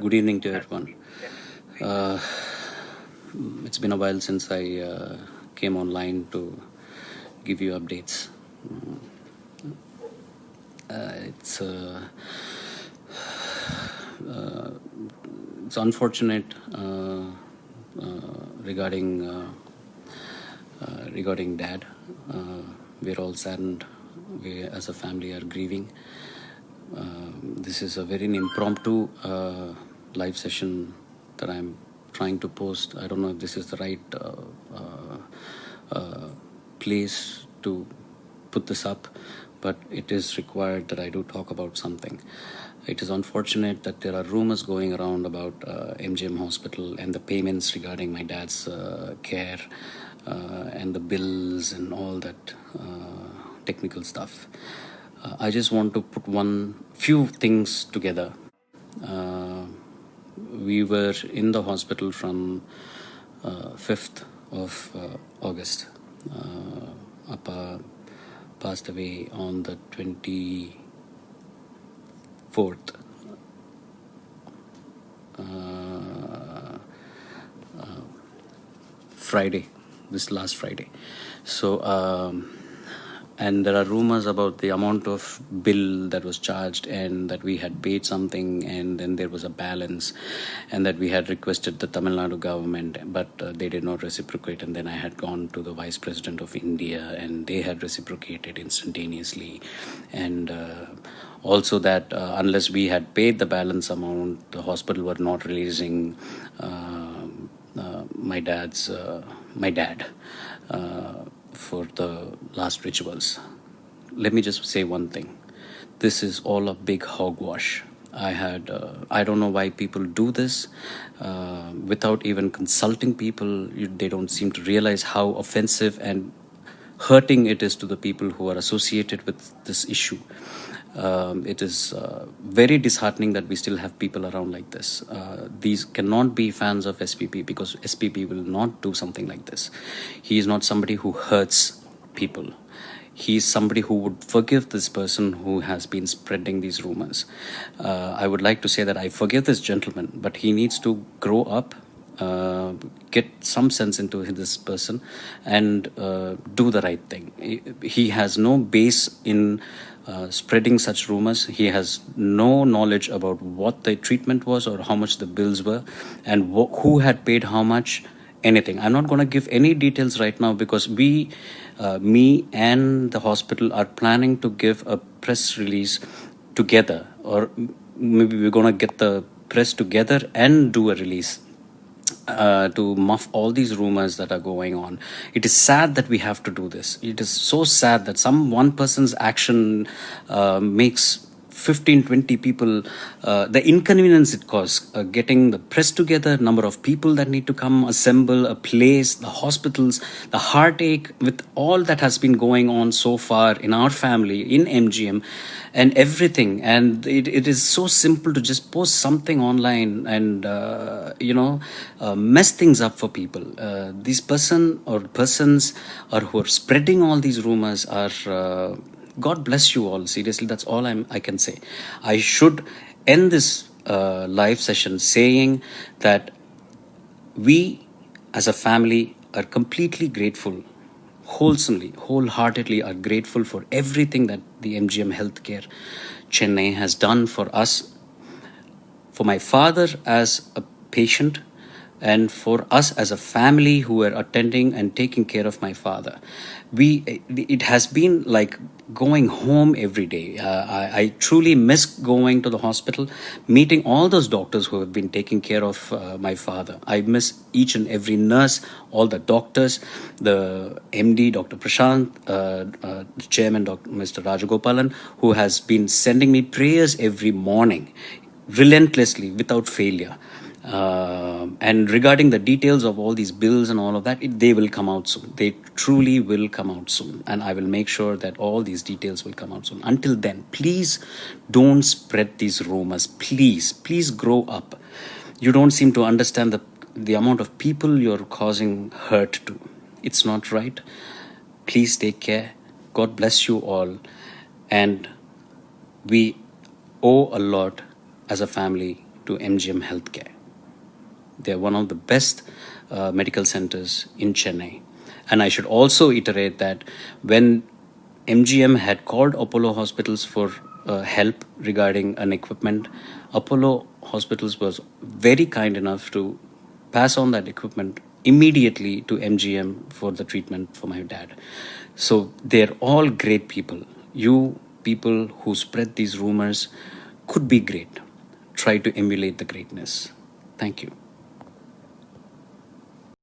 Good evening to everyone. Uh, it's been a while since I came online to give you updates. It's it's unfortunate regarding regarding Dad. We're all saddened. We, as a family, are grieving. This is a very impromptu live session that I'm trying to post. I don't know if this is the right place to put this up, but it is required that I do talk about something. It is unfortunate that there are rumors going around about MGM Hospital and the payments regarding my dad's care and the bills and all that technical stuff. I just want to put few things together. We were in the hospital from 5th of August. Appa passed away on the 24th. Friday, this last Friday. So, and there are rumors about the amount of bill that was charged and that we had paid something and then there was a balance and that we had requested the Tamil Nadu government, but they did not reciprocate. And then I had gone to the Vice President of India and they had reciprocated instantaneously. And also that unless we had paid the balance amount, the hospital were not releasing my dad for the last rituals. Let me just say one thing. This is all a big hogwash. I don't know why people do this without even consulting people. They don't seem to realize how offensive and hurting it is to the people who are associated with this issue. It is very disheartening that we still have people around like this. These cannot be fans of SPP because SPP will not do something like this. He is not somebody who hurts people. He is somebody who would forgive this person who has been spreading these rumors. I would like to say that I forgive this gentleman, but he needs to grow up, get some sense into this person and do the right thing. He has no base in spreading such rumors. He has no knowledge about what the treatment was or how much the bills were and who had paid how much, anything. I'm not going to give any details right now because me and the hospital are planning to give a press release together, or maybe we're going to get the press together and do a release to muff all these rumors that are going on. It is sad that we have to do this. It is so sad that one person's action makes 15-20 people, the inconvenience it caused, getting the press together, number of people that need to come, assemble, a place, the hospitals, the heartache with all that has been going on so far in our family, in MGM, and everything. And it is so simple to just post something online and, mess things up for people. These persons who are spreading all these rumors are... God bless you all. Seriously, that's all I can say. I should end this live session saying that we as a family are completely grateful, wholeheartedly are grateful for everything that the MGM Healthcare Chennai has done for us, for my father as a patient, and for us as a family who were attending and taking care of my father. It has been like going home every day. I truly miss going to the hospital, meeting all those doctors who have been taking care of my father. I miss each and every nurse, all the doctors, the MD, Dr. Prashant, the chairman, Mr. Rajagopalan, who has been sending me prayers every morning, relentlessly, without failure. And regarding the details of all these bills and all of that, they will come out soon. They truly will come out soon. And I will make sure that all these details will come out soon. Until then, please don't spread these rumors. Please grow up. You don't seem to understand the amount of people you're causing hurt to. It's not right. Please take care. God bless you all. And we owe a lot as a family to MGM Healthcare. They're one of the best medical centers in Chennai. And I should also iterate that when MGM had called Apollo Hospitals for help regarding an equipment, Apollo Hospitals was very kind enough to pass on that equipment immediately to MGM for the treatment for my dad. So they're all great people. You people who spread these rumors could be great. Try to emulate the greatness. Thank you.